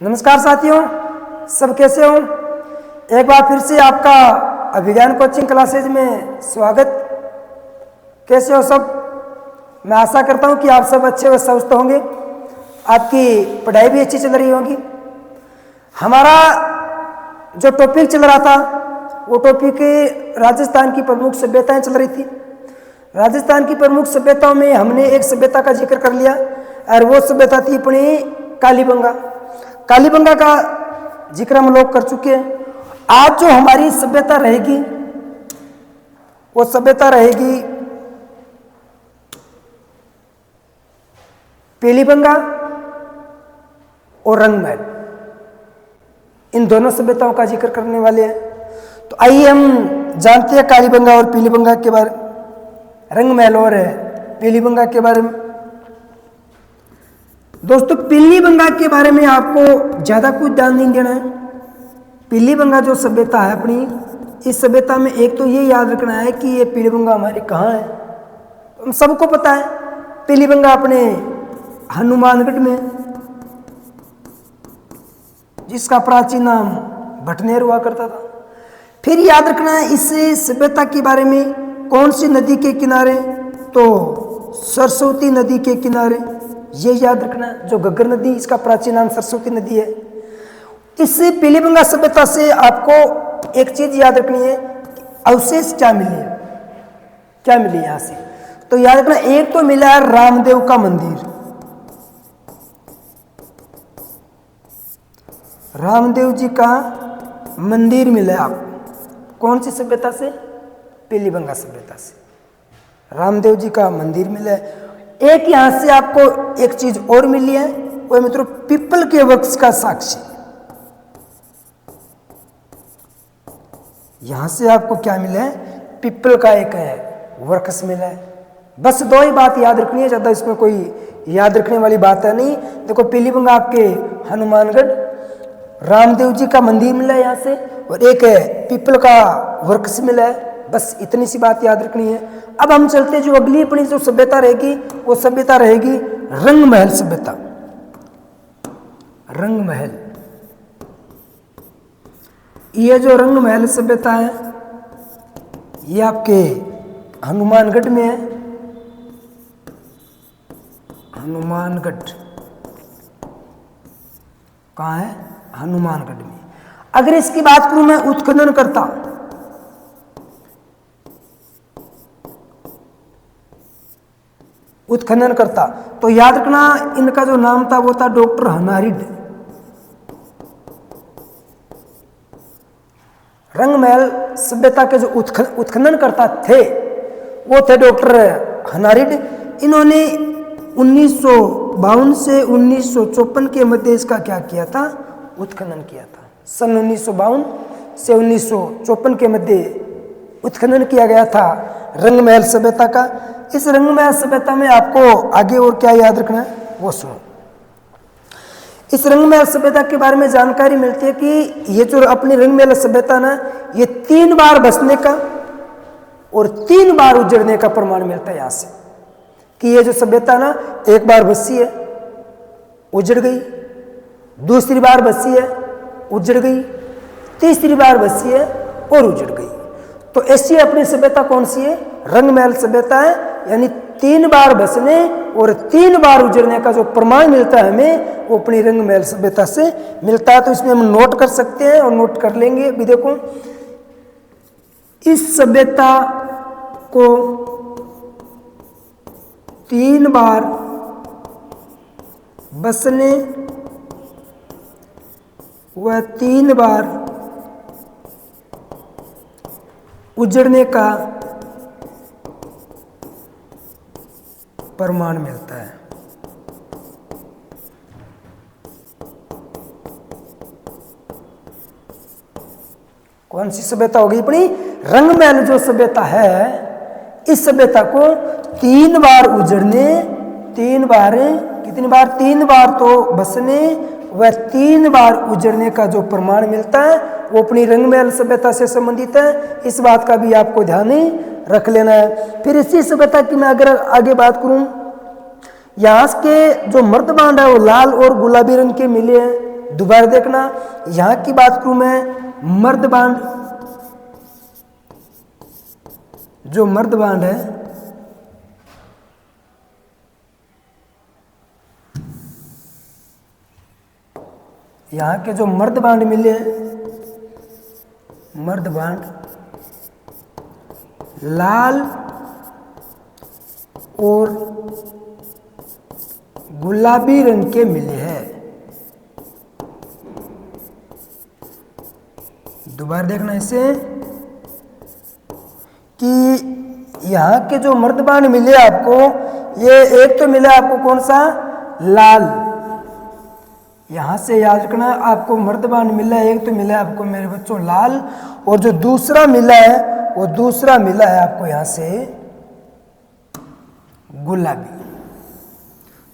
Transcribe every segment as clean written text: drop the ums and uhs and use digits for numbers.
नमस्कार साथियों, सब कैसे हो। एक बार फिर से आपका अभिज्ञान कोचिंग क्लासेज में स्वागत। कैसे हो सब। मैं आशा करता हूं कि आप सब अच्छे व स्वस्थ होंगे, आपकी पढ़ाई भी अच्छी चल रही होगी। हमारा जो टॉपिक चल रहा था वो टॉपिक राजस्थान की प्रमुख सभ्यताएं चल रही थी। राजस्थान की प्रमुख सभ्यताओं में हमने एक सभ्यता का जिक्र कर लिया और वो सभ्यता थी अपनी कालीबंगा। कालीबंगा का जिक्र हम लोग कर चुके हैं। आज जो हमारी सभ्यता रहेगी वो सभ्यता रहेगी पीलीबंगा और रंगमहल। इन दोनों सभ्यताओं का जिक्र करने वाले हैं। तो आइए हम जानते हैं कालीबंगा और पीलीबंगा के बारे में, रंगमहल और पीलीबंगा के बारे में। दोस्तों, पीलीबंगा के बारे में आपको ज़्यादा कुछ ध्यान नहीं देना है। पीलीबंगा जो सभ्यता है अपनी, इस सभ्यता में एक तो ये याद रखना है कि ये पीलीबंगा हमारी कहाँ है। हम सबको पता है पीलीबंगा अपने हनुमानगढ़ में, जिसका प्राचीन नाम भटनेर हुआ करता था। फिर याद रखना है इस सभ्यता के बारे में कौन सी नदी के किनारे, तो सरस्वती नदी के किनारे, ये याद रखना है। जो घग्गर नदी, इसका प्राचीन नाम सरस्वती नदी है। इस पीलीबंगा सभ्यता से आपको एक चीज याद रखनी है, अवशेष क्या मिले हैं, क्या मिले यहां से। तो याद रखना, एक तो मिला है रामदेव का मंदिर, रामदेव जी का मंदिर मिला है आपको। कौन सी सभ्यता से? पीलीबंगा सभ्यता से रामदेव जी का मंदिर मिला है। एक यहां से आपको एक चीज और मिली है, वो मित्रों पीपल के वृक्ष का साक्षी। यहां से आपको क्या मिला है? पीपल का एक वृक्ष मिला है। बस दो ही बात याद रखनी है, ज्यादा इसमें कोई याद रखने वाली बात है नहीं। देखो, पीलीबंगा आपके हनुमानगढ़, रामदेव जी का मंदिर मिला है यहां से, और एक पीपल का वृक्ष मिला है। बस इतनी सी बात याद रखनी है। अब हम चलते हैं, जो अगली अपनी जो सभ्यता रहेगी वो सभ्यता रहेगी रंगमहल सभ्यता। रंगमहल, ये जो रंगमहल सभ्यता है ये आपके हनुमानगढ़ में है। हनुमानगढ़ कहाँ है? हनुमानगढ़ में। अगर इसकी बात करूं मैं उत्खनन करता, तो याद रखना इनका जो नाम था वो था डॉक्टर हनारिड। रंगमहल सभ्यता के जो उत्खनन करता थे वो थे डॉक्टर हनारिड। इन्होंने 1952 से 1954 के मध्य इसका क्या किया था? उत्खनन किया था। सन 1952 से 1954 के मध्य उत्खनन किया गया था रंगमहल सभ्यता का। इस रंगमहल सभ्यता में आपको आगे और क्या याद रखना है वो सुनो। इस रंगमहल सभ्यता के बारे में जानकारी मिलती है कि ये जो अपनी रंगमहल सभ्यता ना, ये 3 बार बसने का और 3 बार उजड़ने का प्रमाण मिलता है यहां से। कि ये जो सभ्यता ना, एक बार बसी है, उजड़ गई, दूसरी बार बसी है, उजड़ गई, तीसरी बार बसी है और उजड़ गई। तो ऐसी अपनी सभ्यता कौन सी है? रंगमहल सभ्यता है। यानी 3 बार बसने और 3 बार उजड़ने का जो प्रमाण मिलता है हमें, वो अपनी रंगमहल सभ्यता से मिलता है। तो इसमें हम नोट कर सकते हैं और नोट कर लेंगे भी। देखो, इस सभ्यता को 3 बार बसने व 3 बार उजड़ने का प्रमाण मिलता है। कौन सी सभ्यता होगी अपनी? रंगमहल जो सभ्यता है, इस सभ्यता को 3 बार उजड़ने, 3 बार, कितनी बार? 3 बार तो बसने व 3 बार उजड़ने का जो प्रमाण मिलता है वो अपनी रंगमहल सभ्यता से संबंधित है। इस बात का भी आपको ध्यान रख लेना है। फिर इसी सभ्यता की मैं अगर आगे बात करूं, यहाँ के जो मर्दबांड है वो लाल और गुलाबी रंग के मिले हैं। दोबारा देखना, यहाँ की बात करूं मैं मर्दबांड, जो मर्दबांड है यहाँ के जो मर्दबांड मिले, मर्दबांड लाल और गुलाबी रंग के मिले हैं। दोबारा देखना इसे कि यहाँ के जो मर्दबांड मिले आपको, ये एक तो मिला आपको कौन सा, लाल, यहां से याद रखना आपको मर्दबांड मिला है, एक तो मिला है आपको मेरे बच्चों लाल, और जो दूसरा मिला है वो दूसरा मिला है आपको यहां से गुलाबी।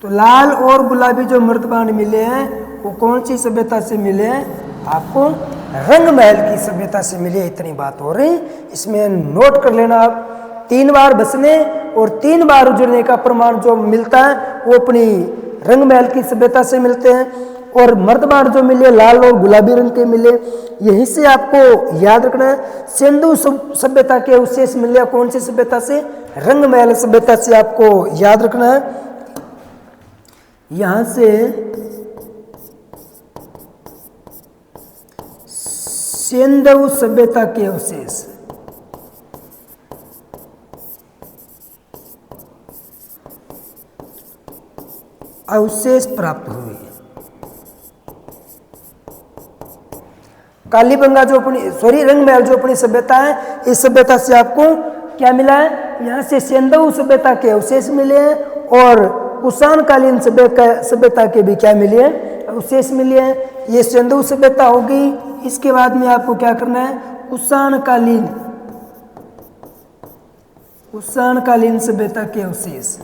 तो लाल और गुलाबी जो मर्दबांड मिले हैं वो कौन सी सभ्यता से मिले हैं, आपको रंगमहल की सभ्यता से मिले। इतनी बात हो रही, इसमें नोट कर लेना आप। 3 बार बसने और 3 बार उजड़ने का प्रमाण जो मिलता है वो अपनी रंगमहल की सभ्यता से मिलते हैं, और मर्दबांड जो मिले लाल और गुलाबी रंग के मिले। यहीं से आपको याद रखना है सिंधु सभ्यता के अवशेष मिले कौन सी सभ्यता से, रंगमहल सभ्यता से आपको याद रखना है। यहां से सिंधु सभ्यता के अवशेष, अवशेष प्राप्त हुए। कालीबंगा जो अपनी रंगमहल जो अपनी सभ्यता है, इस सभ्यता से आपको क्या मिला है, यहाँ से सिंधु सभ्यता के अवशेष मिले हैं, और कुषाण कालीन सभ्यता के भी क्या मिले हैं, अवशेष मिले हैं। ये सिंधु सभ्यता होगी। इसके बाद में आपको क्या करना है, कुषाण कालीन सभ्यता के अवशेष।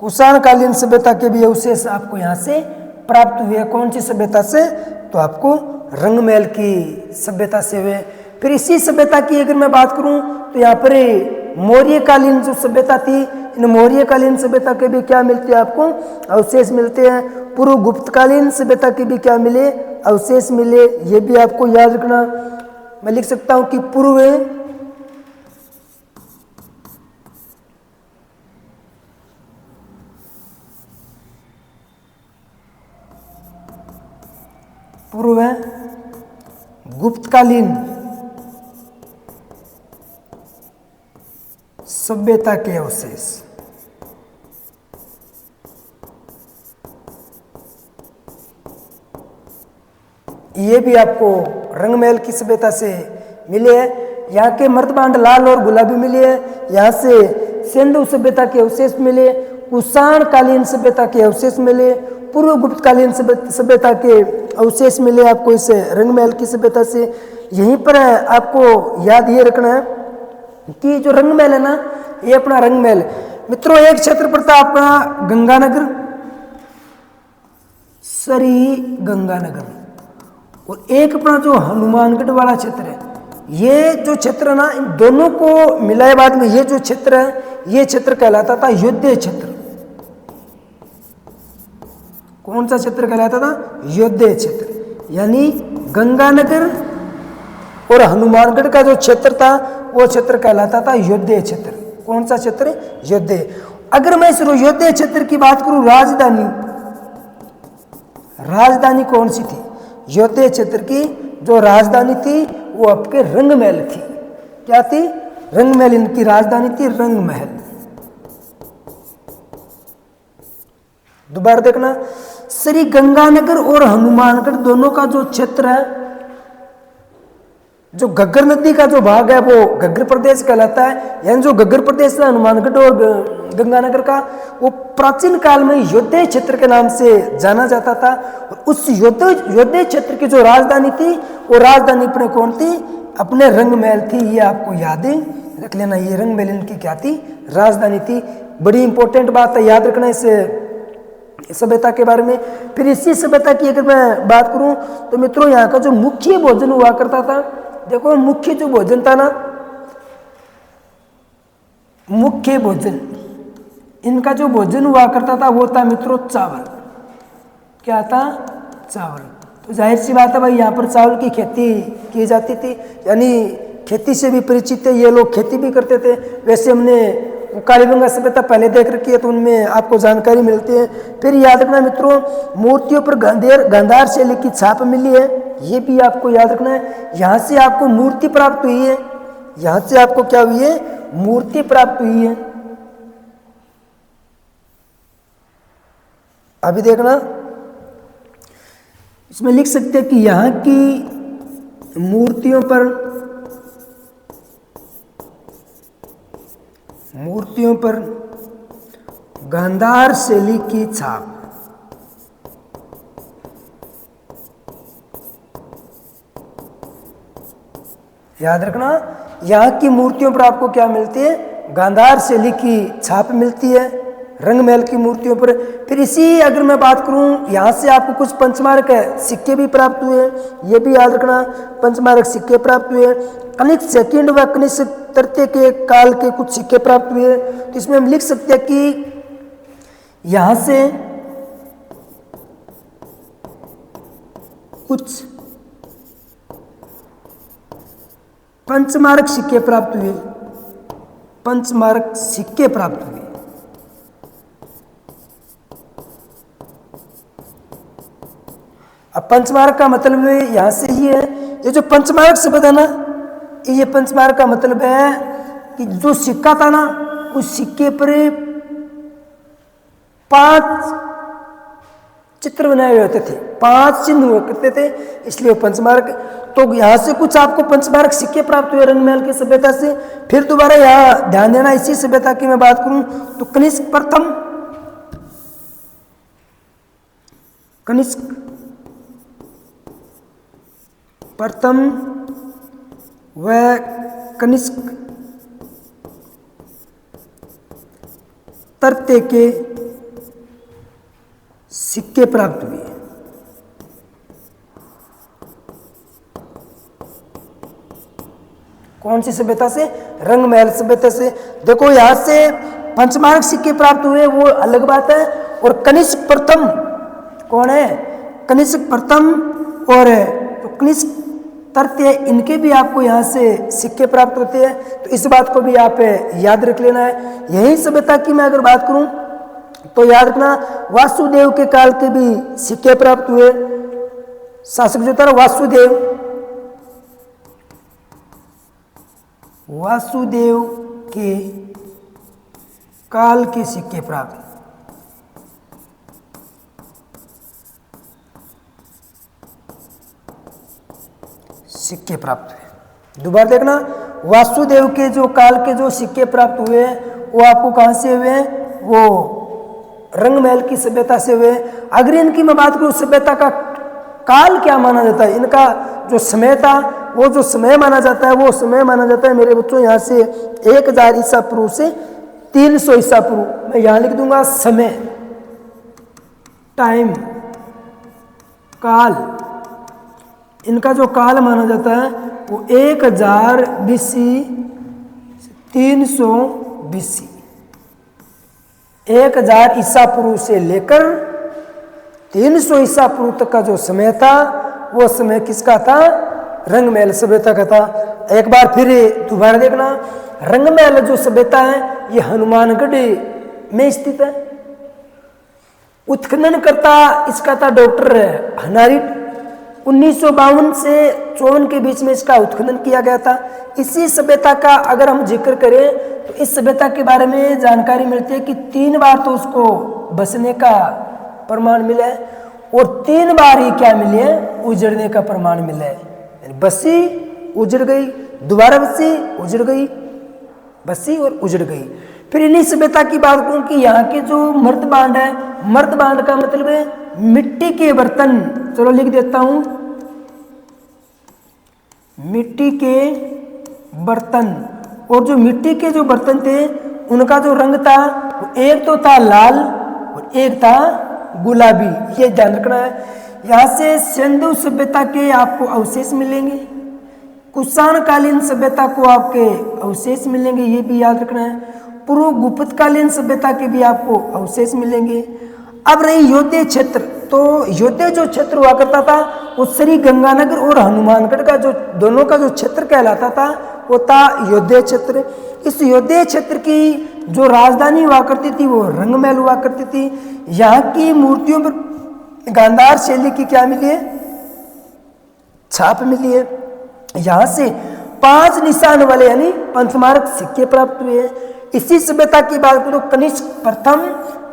कुषाण कालीन सभ्यता के भी अवशेष आपको यहाँ से प्राप्त हुए। कौन सी सभ्यता से, तो आपको रंगमहल की सभ्यता से हुए। फिर इसी सभ्यता की अगर मैं बात करूं तो यहाँ पर मौर्यकालीन जो सभ्यता थी, इन मौर्यकालीन सभ्यता के भी क्या मिलते हैं आपको, अवशेष मिलते हैं। पूर्व गुप्तकालीन सभ्यता के भी क्या मिले, अवशेष मिले। ये भी आपको याद रखना। मैं लिख सकता हूं कि पूर्व गुप्तकालीन सभ्यता के अवशेष। ये भी आपको रंगमहल की सभ्यता से मिले हैं। यहाँ के मर्दबांड लाल और गुलाबी मिले हैं। यहाँ से सिंधु सभ्यता के अवशेष मिले, कुषाण कालीन सभ्यता के अवशेष मिले, पूर्व गुप्तकालीन सभ्यता के अवशेष मिले आपको इस रंगमहल की सभ्यता से। यहीं पर आपको याद ये रखना है कि जो रंगमहल है ना, ये अपना रंगमहल मित्रों, एक क्षेत्र पर था अपना गंगानगर, सरी गंगानगर, और एक अपना जो हनुमानगढ़ वाला क्षेत्र है। ये जो क्षेत्र ना, इन दोनों को मिलाए बाद में ये जो क्षेत्र है, ये क्षेत्र कहलाता था योध्य क्षेत्र। कौन सा क्षेत्र कहलाता था, योध्य क्षेत्र। यानी गंगानगर और हनुमानगढ़ का जो क्षेत्र था वो क्षेत्र कहलाता था योध्य क्षेत्र। कौन सा क्षेत्र, योध्य। अगर मैं इस योध्य क्षेत्र की बात करूं, राजधानी कौन सी थी, योध्य क्षेत्र की जो राजधानी थी वो आपके रंगमहल थी। क्या थी, रंगमहल इनकी राजधानी थी, रंगमहल। दोबारा देखना, श्री गंगानगर और हनुमानगढ़ दोनों का जो क्षेत्र है, जो घग्गर नदी का जो भाग है वो घग्गर प्रदेश कहलाता है। यानी जो घग्गर प्रदेश है हनुमानगढ़ और गंगानगर का, वो प्राचीन काल में योध्य क्षेत्र के नाम से जाना जाता था। और उस योध्य क्षेत्र की जो राजधानी थी, वो राजधानी अपने कौन थी, अपने रंगमहल थी। ये आपको याद रख लेना, ये रंगमहल इनकी क्या थी, राजधानी थी। बड़ी इंपॉर्टेंट बात है, याद रखना इस सभ्यता के बारे में। फिर इसी सभ्यता की अगर मैं बात करूं तो मित्रों, यहाँ का जो मुख्य भोजन हुआ करता था, देखो मुख्य जो भोजन था ना, मुख्य भोजन, इनका जो भोजन हुआ करता था वो था मित्रों चावल। क्या था? चावल। तो जाहिर सी बात है भाई, यहाँ पर चावल की खेती की जाती थी, यानी खेती से भी परिचित है ये लोग, खेती भी करते थे। वैसे हमने कालीबंगा सभ्यता पहले देख रखी है तो उनमें आपको जानकारी मिलती है। फिर याद रखना मित्रों, मूर्तियों पर गांधार शैली की छाप मिली है, ये भी आपको याद रखना है। यहाँ से आपको मूर्ति प्राप्त हुई है, यहाँ से आपको क्या हुई है? मूर्ति प्राप्त हुई है। अभी देखना, इसमें लिख सकते हैं कि यहाँ की मूर्तियों पर गांधार शैली की छाप। याद रखना, यहाँ की मूर्तियों पर आपको क्या मिलती है? गांधार शैली की छाप मिलती है रंग महल की मूर्तियों पर। फिर इसी अगर मैं बात करूं, यहाँ से आपको कुछ पंचमार्क सिक्के भी प्राप्त हुए, ये भी याद रखना, पंचमार्क सिक्के प्राप्त हुए। कनिष्क सेकंड व कनिष्क तृतीय के काल के कुछ सिक्के प्राप्त हुए। तो इसमें हम लिख सकते हैं कि यहाँ से कुछ पंचमार्क सिक्के प्राप्त हुए, पंचमार्क सिक्के प्राप्त हुए। अब पंचमार्क का मतलब यहां से ही है, ये जो पंचमार्क शब्द है ना, ये पंचमार्क का मतलब है कि जो सिक्का था ना, उस सिक्के पर 5 चित्र बनाए हुए होते थे, 5 चिन्ह हुआ करते थे, इसलिए पंचमार्क। तो यहां से कुछ आपको पंचमार्क सिक्के प्राप्त हुए रंग महल की सभ्यता से। फिर दोबारा यहाँ ध्यान देना, इसी सभ्यता की मैं बात करूं तो कनिष्क प्रथम व कनिष्क तृतीय के सिक्के प्राप्त हुए। कौन सी सभ्यता से? रंग महल सभ्यता से। देखो यहां से पंचमार्क सिक्के प्राप्त हुए वो अलग बात है, और कनिष्क प्रथम कौन है? कनिष्क प्रथम और कनिष्क तृतीय, इनके भी आपको यहाँ से सिक्के प्राप्त होते हैं। तो इस बात को भी आप याद रख लेना है। यही सभ्यता की मैं अगर बात करूं तो याद रखना, वासुदेव के काल के भी सिक्के प्राप्त हुए। शासक जो था वासुदेव के काल के सिक्के प्राप्त। सिक्के प्राप्त हुए। दोबारा देखना, वासुदेव के जो काल के जो सिक्के प्राप्त हुए वो आपको कहां से हुए? वो रंग महल की सभ्यता से हुए। अगर इनकी मैं बात करूं, सभ्यता का काल क्या माना जाता है, इनका जो समय था वो जो समय माना जाता है, वो समय माना जाता है मेरे बच्चों यहाँ से 1000 ईसा पूर्व से 300 ईसा पूर्व। मैं यहाँ लिख दूंगा समय, टाइम, काल। इनका जो काल माना जाता है वो 1000 BC 300 BC, 1000 ईसा पूर्व से लेकर 300 ईसा पूर्व तक का जो समय था वो समय किसका था? रंग महल सभ्यता का था। एक बार फिर दोबारा देखना, रंग महल जो सभ्यता है ये हनुमानगढ़ में स्थित है। उत्खनन करता इसका था डॉक्टर हनारिट। 1952 से 54 के बीच में इसका उत्खनन किया गया था। इसी सभ्यता का अगर हम जिक्र करें तो इस सभ्यता के बारे में जानकारी मिलती है कि 3 बार तो उसको बसने का प्रमाण मिला है, और 3 बार ही क्या मिले है? उजड़ने का प्रमाण मिला है। बसी, उजड़ गई, दोबारा बसी, उजड़ गई, बसी और उजड़ गई। फिर इन्हीं सभ्यता की बात करूं कि यहाँ के जो मर्दबांड है, मर्दबांड का मतलब है मिट्टी के बर्तन। चलो लिख देता हूं, मिट्टी के बर्तन। और जो मिट्टी के जो बर्तन थे उनका जो रंग था वो एक तो था लाल और एक था गुलाबी, ये ध्यान रखना है। यहाँ से सिंधु सभ्यता के आपको अवशेष मिलेंगे, कुषाण कालीन सभ्यता को आपके अवशेष मिलेंगे, ये भी याद रखना है। पूर्व गुप्तकालीन सभ्यता के भी आपको अवशेष मिलेंगे। अब रही योध्य क्षेत्र, तो योध्य जो क्षेत्र हुआ करता था वो श्री गंगानगर और हनुमानगढ़ का जो दोनों का जो क्षेत्र कहलाता था वो था योध्य क्षेत्र। इस योध्य क्षेत्र की जो राजधानी हुआ करती थी वो रंगमहल हुआ करती थी। यहाँ की मूर्तियों पर गांधार शैली की क्या मिली है, छाप मिली है। यहाँ से 5 निशान वाले यानी पंचमार्क सिक्के प्राप्त हुए हैं। इसी सभ्यता की बात करो कनिष्क प्रथम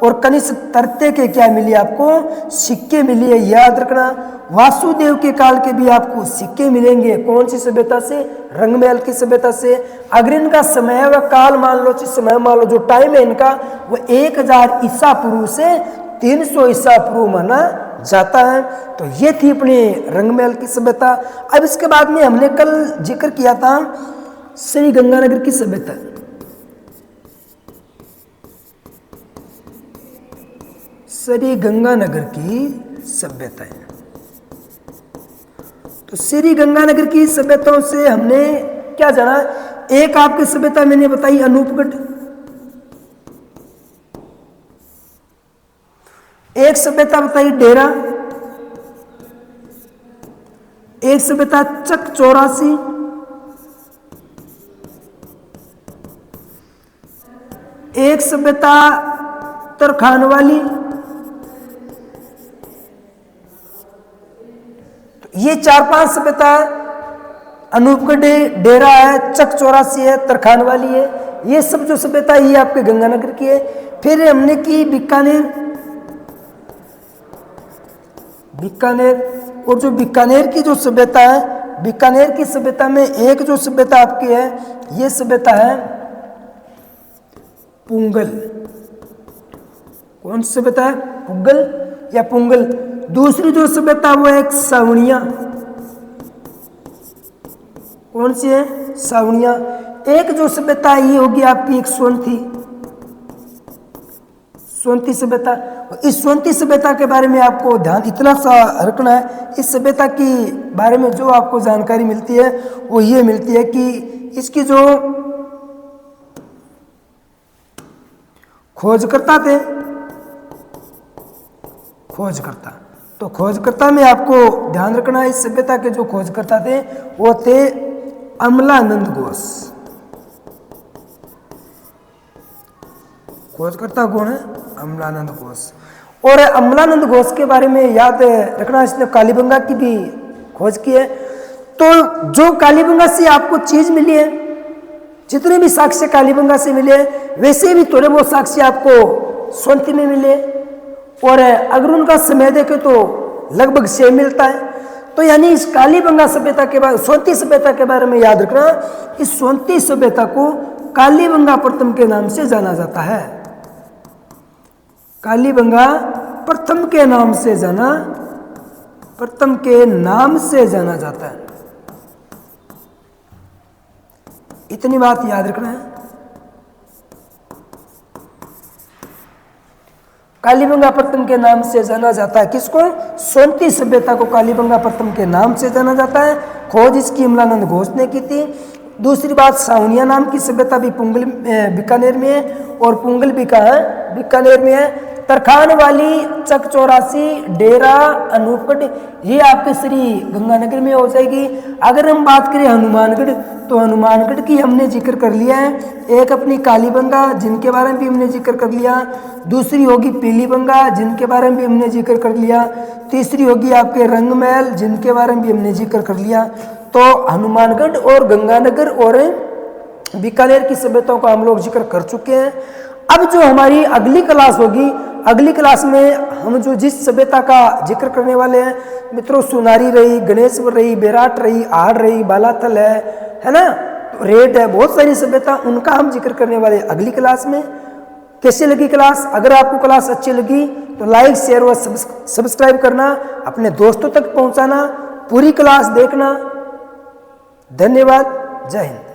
और कनिष्क तृतीय के क्या मिली आपको, सिक्के मिली है, याद रखना। वासुदेव के काल के भी आपको सिक्के मिलेंगे। कौन सी सभ्यता से, रंगमहल की सभ्यता से। अगर इनका समय व काल मान लो, समय मान लो, जो टाइम है इनका वो 1000 ईसा पूर्व से 300 ईसा पूर्व माना जाता है। तो ये थी अपने रंगमहल की सभ्यता। अब इसके बाद में हमने कल जिक्र किया था श्री गंगानगर की सभ्यता। श्री गंगानगर की सभ्यता है। तो श्री गंगानगर की सभ्यताओं से हमने क्या जाना, एक आपकी सभ्यता मैंने बताई अनूपगढ़, एक सभ्यता बताई डेरा, एक सभ्यता चक 84, एक सभ्यता तरखान वाली। ये 4-5 सभ्यता, अनूपगढ़, डेरा है, चक 84 है, तरखान वाली है। ये सब जो सभ्यता ये आपके गंगानगर की है। फिर हमने की बीकानेर, और जो बीकानेर की जो सभ्यता है, बीकानेर की सभ्यता में एक जो सभ्यता आपकी है ये सभ्यता है पुंगल। कौन सी सभ्यता है, पुंगल या पुंगल। दूसरी जो सभ्यता वो है सावनिया। कौन सी है, सावनिया। एक जो सभ्यता ये होगी आपकी एक सोनथी सभ्यता। इस सोनती सभ्यता के बारे में आपको ध्यान इतना सा रखना है, इस सभ्यता के बारे में जो आपको जानकारी मिलती है वो ये मिलती है कि इसकी जो खोजकर्ता थे, तो खोजकर्ता में आपको ध्यान रखना है, इस सभ्यता के जो खोजकर्ता थे वो थे अमलानंद घोष। खोजकर्ता कौन है, अमलानंद घोष। और अमलानंद घोष के बारे में याद रखना, इसने कालीबंगा की भी खोज की है। तो जो कालीबंगा से आपको चीज मिली है, जितने भी साक्ष्य कालीबंगा से मिले वैसे भी थोड़े बहुत साक्ष्य आपको सोनती में मिले। और अगर उनका समय देखें तो लगभग सेम मिलता है। तो यानी इस कालीबंगा सभ्यता के बारे, सोनती सभ्यता के बारे में याद रखना, इस सोनती सभ्यता को कालीबंगा प्रथम के नाम से जाना जाता है। कालीबंगा प्रथम के नाम से जाना जाता है। इतनी बात याद रखना है। कालीबंगा प्रथम के नाम से जाना जाता है किसको, सोनती सभ्यता को कालीबंगा प्रथम के नाम से जाना जाता है। खोज इसकी अमलानंद घोष ने की थी। दूसरी बात, सावनिया नाम की सभ्यता भी पुंगल बीकानेर में है, और पुंगल भी कहाँ है, बीकानेर में है। तरखान वाली, चक 84, डेरा, अनूपगढ़ ये आपके श्री गंगानगर में हो जाएगी। अगर हम बात करें हनुमानगढ़, तो हनुमानगढ़ की हमने जिक्र कर लिया है। एक अपनी कालीबंगा जिनके बारे में भी हमने जिक्र कर लिया, दूसरी होगी पीलीबंगा जिनके बारे में भी हमने जिक्र कर लिया, तीसरी होगी आपके रंगमहल जिनके बारे में भी हमने जिक्र कर लिया। तो हनुमानगढ़ और गंगानगर और बीकानेर की सभ्यताओं का हम लोग जिक्र कर चुके हैं। अब जो हमारी अगली क्लास होगी, अगली क्लास में हम जो जिस सभ्यता का जिक्र करने वाले हैं मित्रों, सुनारी रही, गणेशवर रही, बेराट रही, आड़ रही, बालाथल है ना, तो रेड है, बहुत सारी सभ्यता, उनका हम जिक्र करने वाले अगली क्लास में। कैसी लगी क्लास? अगर आपको क्लास अच्छी लगी तो लाइक, शेयर और सब्सक्राइब करना, अपने दोस्तों तक पहुंचाना, पूरी क्लास देखना। धन्यवाद। जय हिंद।